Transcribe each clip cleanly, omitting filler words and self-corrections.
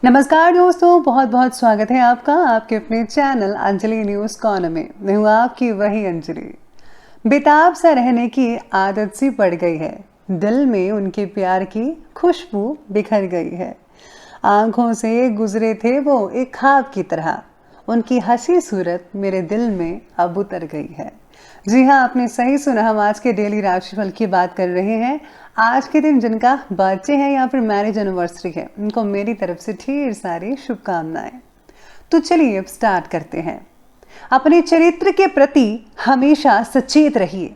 नमस्कार दोस्तों, बहुत बहुत स्वागत है आपका आपके अपने चैनल अंजलि न्यूज़ कॉर्नर में। मैं हूँ आपकी वही अंजलि। बेताब सा रहने की आदत सी पड़ गई है, दिल में उनके प्यार की खुशबू बिखर गई है। आंखों से गुजरे थे वो एक ख्वाब की तरह, उनकी हंसी सूरत मेरे दिल में अब उतर गई है। जी हाँ, आपने सही सुना, हम आज के डेली राशिफल की बात कर रहे हैं। आज के दिन जिनका बर्थडे है या फिर मैरिज एनिवर्सरी है, उनको मेरी तरफ से ढेर सारी शुभकामनाएं। तो चलिए अब स्टार्ट करते हैं। अपने चरित्र के प्रति हमेशा सचेत रहिए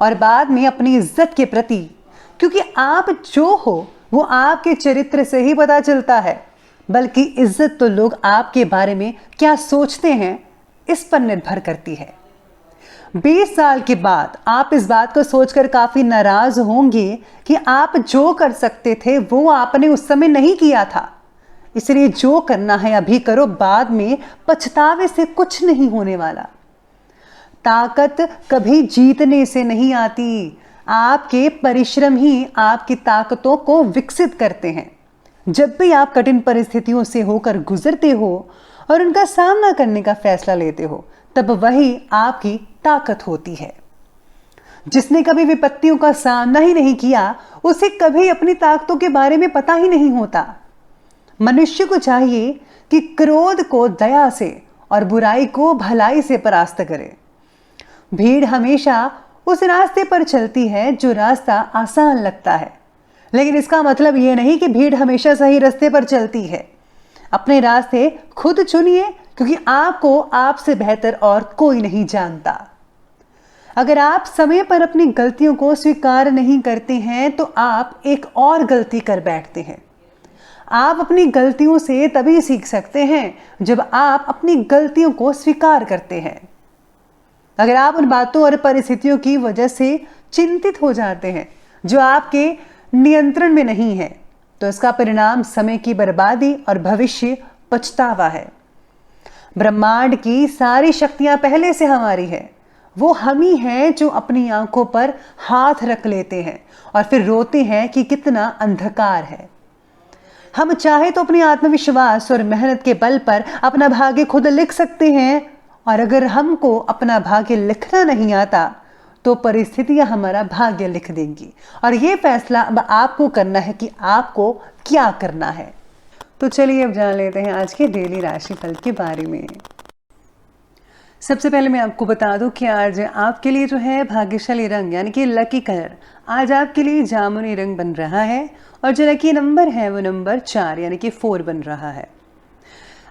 और बाद में अपनी इज्जत के प्रति, क्योंकि आप जो हो वो आपके चरित्र से ही पता चलता है, बल्कि इज्जत तो लोग आपके बारे में क्या सोचते हैं इस पर निर्भर करती है। 20 साल के बाद आप इस बात को सोचकर काफी नाराज होंगे कि आप जो कर सकते थे वो आपने उस समय नहीं किया था। इसलिए जो करना है अभी करो, बाद में पछतावे से कुछ नहीं होने वाला। ताकत कभी जीतने से नहीं आती, आपके परिश्रम ही आपकी ताकतों को विकसित करते हैं। जब भी आप कठिन परिस्थितियों से होकर गुजरते हो और उनका सामना करने का फैसला लेते हो, तब वही आपकी ताकत होती है। जिसने कभी विपत्तियों का सामना ही नहीं किया, उसे कभी अपनी ताकतों के बारे में पता ही नहीं होता। मनुष्य को चाहिए कि क्रोध को दया से और बुराई को भलाई से परास्त करे। भीड़ हमेशा उस रास्ते पर चलती है जो रास्ता आसान लगता है, लेकिन इसका मतलब यह नहीं कि भीड़ हमेशा सही रास्ते पर चलती है। अपने रास्ते खुद चुनिए, क्योंकि आपको आपसे बेहतर और कोई नहीं जानता। अगर आप समय पर अपनी गलतियों को स्वीकार नहीं करते हैं तो आप एक और गलती कर बैठते हैं। आप अपनी गलतियों से तभी सीख सकते हैं जब आप अपनी गलतियों को स्वीकार करते हैं। अगर आप उन बातों और परिस्थितियों की वजह से चिंतित हो जाते हैं जो आपके नियंत्रण में नहीं है, तो इसका परिणाम समय की बर्बादी और भविष्य पछतावा है। ब्रह्मांड की सारी शक्तियां पहले से हमारी है। वो हम ही हैं जो अपनी आंखों पर हाथ रख लेते हैं और फिर रोते हैं कि कितना अंधकार है। हम चाहे तो अपने आत्मविश्वास और मेहनत के बल पर अपना भाग्य खुद लिख सकते हैं, और अगर हमको अपना भाग्य लिखना नहीं आता तो परिस्थितियां हमारा भाग्य लिख देंगी। और ये फैसला अब आपको करना है कि आपको क्या करना है। तो चलिए अब जान लेते हैं आज के डेली राशिफल के बारे में। सबसे पहले मैं आपको बता दूं कि आज आपके लिए जो है भाग्यशाली रंग यानी कि लकी कलर आज आपके लिए जामुनी रंग बन रहा है, और जो लकी नंबर है वो नंबर 4 यानी कि 4 बन रहा है।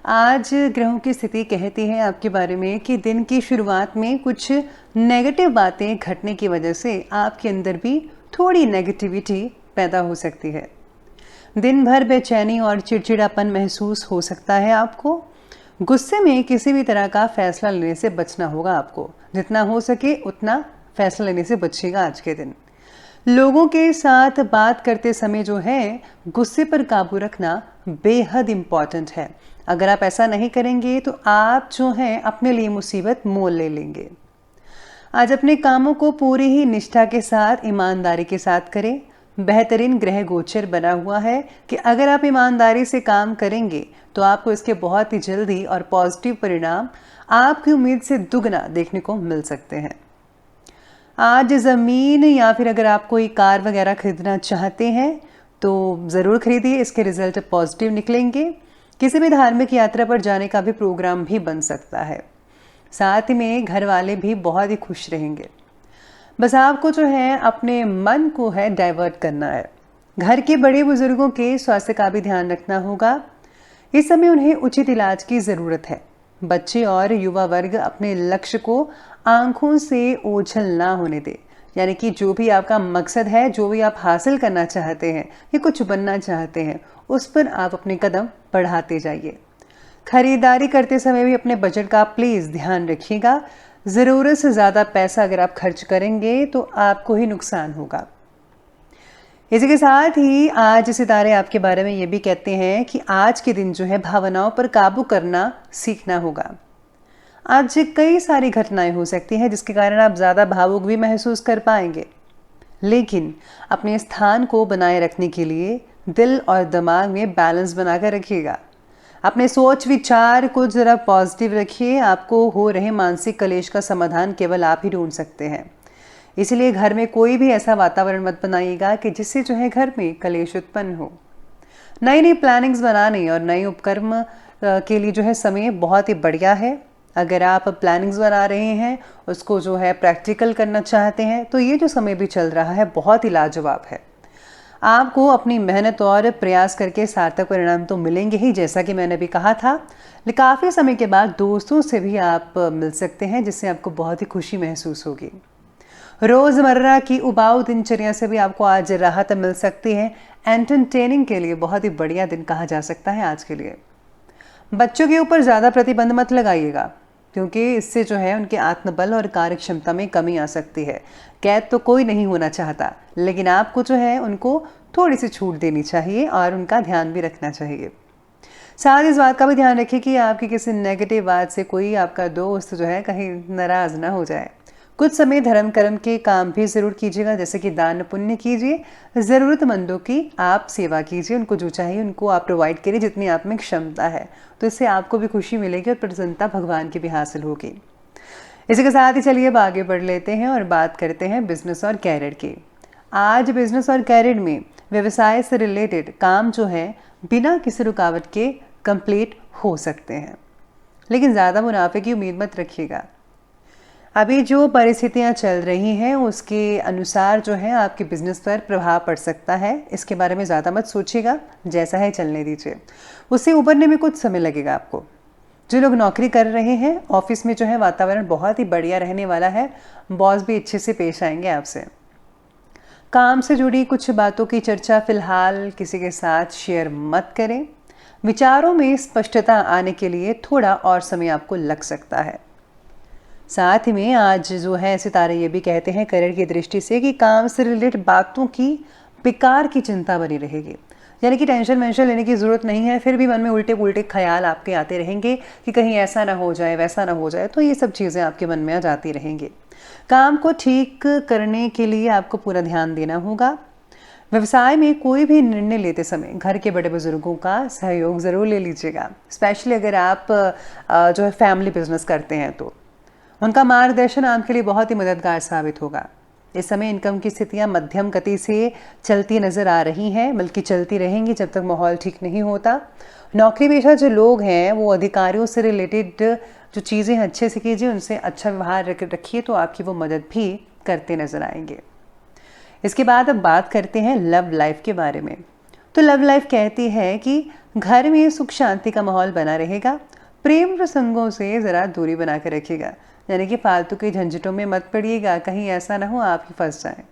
आज ग्रहों की स्थिति कहती है आपके बारे में कि दिन की शुरुआत में कुछ नेगेटिव बातें घटने की वजह से आपके अंदर भी थोड़ी नेगेटिविटी पैदा हो सकती है। दिन भर बेचैनी और चिड़चिड़ापन महसूस हो सकता है आपको। गुस्से में किसी भी तरह का फैसला लेने से बचना होगा आपको। जितना हो सके उतना फैसला लेने से बचिएगा आज के दिन। लोगों के साथ बात करते समय जो है गुस्से पर काबू रखना बेहद इम्पॉर्टेंट है। अगर आप ऐसा नहीं करेंगे तो आप जो है अपने लिए मुसीबत मोल ले लेंगे। आज अपने कामों को पूरी ही निष्ठा के साथ, ईमानदारी के साथ करें। बेहतरीन ग्रह गोचर बना हुआ है कि अगर आप ईमानदारी से काम करेंगे तो आपको इसके बहुत ही जल्दी और पॉजिटिव परिणाम आपकी उम्मीद से दुगना देखने को मिल सकते हैं। आज ज़मीन या फिर अगर आप कोई कार वगैरह खरीदना चाहते हैं तो ज़रूर खरीदिए, इसके रिजल्ट पॉजिटिव निकलेंगे। किसी भी धार्मिक यात्रा पर जाने का भी प्रोग्राम भी बन सकता है। साथ ही में घर वाले भी बहुत ही खुश रहेंगे। बस आपको जो है अपने मन को है डाइवर्ट करना है। घर के बड़े बुजुर्गों के स्वास्थ्य का भी ध्यान रखना होगा। इस समय उन्हें उचित इलाज की ज़रूरत है। बच्चे और युवा वर्ग अपने लक्ष्य को आंखों से ओझल ना होने दे, यानी कि जो भी आपका मकसद है, जो भी आप हासिल करना चाहते हैं या कुछ बनना चाहते हैं, उस पर आप अपने कदम बढ़ाते जाइए। खरीदारी करते समय भी अपने बजट का प्लीज़ ध्यान रखिएगा। ज़रूरत से ज़्यादा पैसा अगर आप खर्च करेंगे तो आपको ही नुकसान होगा। इसी के साथ ही आज सितारे आपके बारे में ये भी कहते हैं कि आज के दिन जो है भावनाओं पर काबू करना सीखना होगा। आज कई सारी घटनाएं हो सकती हैं जिसके कारण आप ज़्यादा भावुक भी महसूस कर पाएंगे, लेकिन अपने स्थान को बनाए रखने के लिए दिल और दिमाग में बैलेंस बनाकर रखिएगा। अपने सोच विचार को ज़रा पॉजिटिव रखिए। आपको हो रहे मानसिक कलेश का समाधान केवल आप ही ढूंढ सकते हैं। इसलिए घर में कोई भी ऐसा वातावरण मत बनाइएगा कि जिससे जो है घर में कलेश उत्पन्न हो। नई नई प्लानिंग्स बनाने और नए उपक्रम के लिए जो है समय बहुत ही बढ़िया है। अगर आप प्लानिंग्स बना रहे हैं, उसको जो है प्रैक्टिकल करना चाहते हैं, तो ये जो समय भी चल रहा है बहुत ही लाजवाब है। आपको अपनी मेहनत और प्रयास करके सार्थक परिणाम तो मिलेंगे ही, जैसा कि मैंने भी कहा था। लेकिन काफ़ी समय के बाद दोस्तों से भी आप मिल सकते हैं, जिससे आपको बहुत ही खुशी महसूस होगी। रोज़मर्रा की उबाऊ दिनचर्या से भी आपको आज राहत मिल सकती है। एंटरटेनिंग के लिए बहुत ही बढ़िया दिन कहा जा सकता है आज के लिए। बच्चों के ऊपर ज़्यादा प्रतिबंध मत लगाइएगा, क्योंकि इससे जो है उनके आत्मबल और कार्य क्षमता में कमी आ सकती है। कैद तो कोई नहीं होना चाहता, लेकिन आपको जो है उनको थोड़ी सी छूट देनी चाहिए और उनका ध्यान भी रखना चाहिए। साथ इस बात का भी ध्यान रखिए कि आपकी किसी नेगेटिव बात से कोई आपका दोस्त जो है कहीं नाराज़ ना हो जाए। कुछ समय धर्म कर्म के काम भी ज़रूर कीजिएगा, जैसे कि दान पुण्य कीजिए, ज़रूरतमंदों की आप सेवा कीजिए, उनको जो चाहिए उनको आप प्रोवाइड करिए जितनी आप में क्षमता है। तो इससे आपको भी खुशी मिलेगी और प्रसन्नता भगवान की भी हासिल होगी। इसी के साथ ही चलिए अब आगे बढ़ लेते हैं और बात करते हैं बिजनेस और कैरियर की। आज बिजनेस और कैरियर में व्यवसाय से रिलेटेड काम जो है बिना किसी रुकावट के कंप्लीट हो सकते हैं, लेकिन ज़्यादा मुनाफे की उम्मीद मत रखिएगा। अभी जो परिस्थितियां चल रही हैं उसके अनुसार जो है आपके बिजनेस पर प्रभाव पड़ सकता है। इसके बारे में ज़्यादा मत सोचिएगा, जैसा है चलने दीजिए। उससे उबरने में कुछ समय लगेगा आपको। जो लोग नौकरी कर रहे हैं, ऑफिस में जो है वातावरण बहुत ही बढ़िया रहने वाला है। बॉस भी अच्छे से पेश आएंगे आपसे। काम से जुड़ी कुछ बातों की चर्चा फिलहाल किसी के साथ शेयर मत करें। विचारों में स्पष्टता आने के लिए थोड़ा और समय आपको लग सकता है। साथ ही में आज जो है सितारे ये भी कहते हैं करियर की दृष्टि से कि काम से रिलेटेड बातों की बेकार की चिंता बनी रहेगी। यानी कि टेंशन वेंशन लेने की ज़रूरत नहीं है, फिर भी मन में उल्टे पुल्टे ख्याल आपके आते रहेंगे कि कहीं ऐसा ना हो जाए, वैसा ना हो जाए। तो ये सब चीज़ें आपके मन में आ जाती रहेंगी। काम को ठीक करने के लिए आपको पूरा ध्यान देना होगा। व्यवसाय में कोई भी निर्णय लेते समय घर के बड़े बुजुर्गों का सहयोग ज़रूर ले लीजिएगा। स्पेशली अगर आप जो है फैमिली बिजनेस करते हैं तो उनका मार्गदर्शन आपके लिए बहुत ही मददगार साबित होगा। इस समय इनकम की स्थितियां मध्यम गति से चलती नज़र आ रही हैं, बल्कि चलती रहेंगी जब तक माहौल ठीक नहीं होता। नौकरी पेशा जो लोग हैं वो अधिकारियों से रिलेटेड जो चीज़ें अच्छे से कीजिए, उनसे अच्छा व्यवहार रखिए, तो आपकी वो मदद भी करते नज़र आएंगे। इसके बाद अब बात करते हैं लव लाइफ के बारे में। तो लव लाइफ कहती है कि घर में सुख शांति का माहौल बना रहेगा। प्रेम प्रसंगों से ज़रा दूरी बना कर रखिएगा, यानी कि फालतू के झंझटों में मत पड़िएगा, कहीं ऐसा ना हो आप ही फंस जाएं।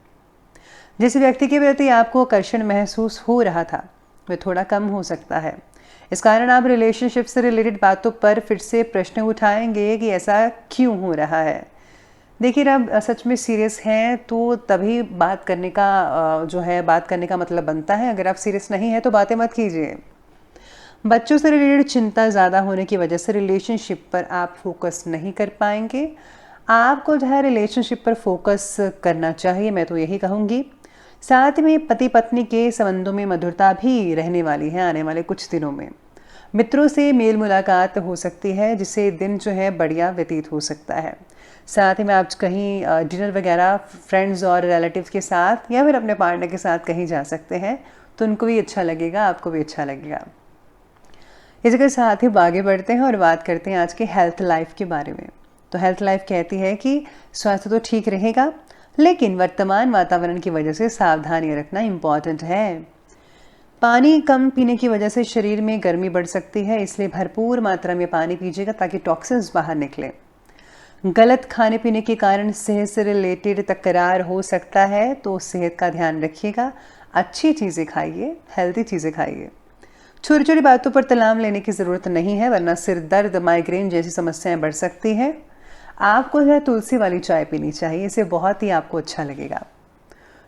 जिस व्यक्ति के प्रति आपको आकर्षण महसूस हो रहा था वह थोड़ा कम हो सकता है। इस कारण आप रिलेशनशिप से रिलेटेड बातों पर फिर से प्रश्न उठाएंगे कि ऐसा क्यों हो रहा है। देखिए, अब सच में सीरियस हैं तो तभी बात करने का मतलब बनता है। अगर आप सीरियस नहीं है तो बातें मत कीजिए। बच्चों से रिलेटेड चिंता ज़्यादा होने की वजह से रिलेशनशिप पर आप फोकस नहीं कर पाएंगे। आपको जो है रिलेशनशिप पर फोकस करना चाहिए, मैं तो यही कहूँगी। साथ में पति पत्नी के संबंधों में मधुरता भी रहने वाली है आने वाले कुछ दिनों में। मित्रों से मेल मुलाकात हो सकती है, जिससे दिन जो है बढ़िया व्यतीत हो सकता है। साथ ही में आप कहीं डिनर वगैरह फ्रेंड्स और रिलेटिव्स के साथ या फिर अपने पार्टनर के साथ कहीं जा सकते हैं, तो उनको भी अच्छा लगेगा, आपको भी अच्छा लगेगा। इसी के साथ ही आगे बढ़ते हैं और बात करते हैं आज के हेल्थ लाइफ के बारे में। तो हेल्थ लाइफ कहती है कि स्वास्थ्य तो ठीक रहेगा, लेकिन वर्तमान वातावरण की वजह से सावधानी रखना इम्पॉर्टेंट है। पानी कम पीने की वजह से शरीर में गर्मी बढ़ सकती है, इसलिए भरपूर मात्रा में पानी पीजिएगा ताकि टॉक्सिन्स बाहर निकले। गलत खाने पीने के कारण सेहत से रिलेटेड तकरार हो सकता है, तो सेहत का ध्यान रखिएगा। अच्छी चीज़ें खाइए, हेल्दी चीज़ें खाइए। छोटी छोटी बातों पर तलाम लेने की ज़रूरत नहीं है, वरना सिर दर्द, माइग्रेन जैसी समस्याएं बढ़ सकती हैं। आपको जो है तुलसी वाली चाय पीनी चाहिए, इससे बहुत ही आपको अच्छा लगेगा।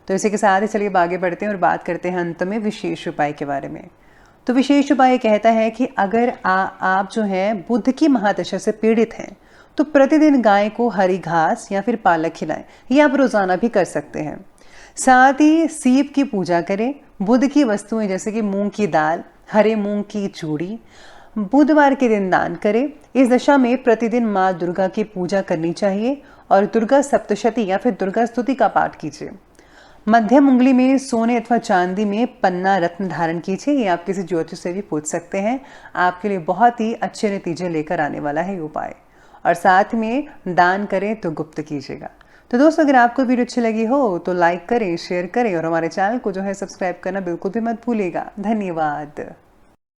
तो इसी के साथ ही चलिए आगे बढ़ते हैं और बात करते हैं अंत में विशेष उपाय के बारे में। तो विशेष उपाय कहता है कि अगर आप जो है बुध की महादशा से पीड़ित हैं तो प्रतिदिन गाय को हरी घास या फिर पालक खिलाएं। ये आप रोज़ाना भी कर सकते हैं। साथ ही शिव की पूजा करें। बुध की वस्तुएं जैसे कि मूंग की दाल, हरे मूंग की चूड़ी, बुधवार के दिन दान करें। इस दशा में प्रतिदिन माँ दुर्गा की पूजा करनी चाहिए और दुर्गा सप्तशती या फिर दुर्गा स्तुति का पाठ कीजिए। मध्यम उंगली में सोने अथवा चांदी में पन्ना रत्न धारण कीजिए। ये आप किसी ज्योतिष से भी पूछ सकते हैं। आपके लिए बहुत ही अच्छे नतीजे लेकर आने वाला है ये उपाय। और साथ में दान करें तो गुप्त कीजिएगा। तो दोस्तों, अगर आपको वीडियो अच्छी लगी हो तो लाइक करें, शेयर करें और हमारे चैनल को जो है सब्सक्राइब करना बिल्कुल भी मत भूलिएगा। धन्यवाद।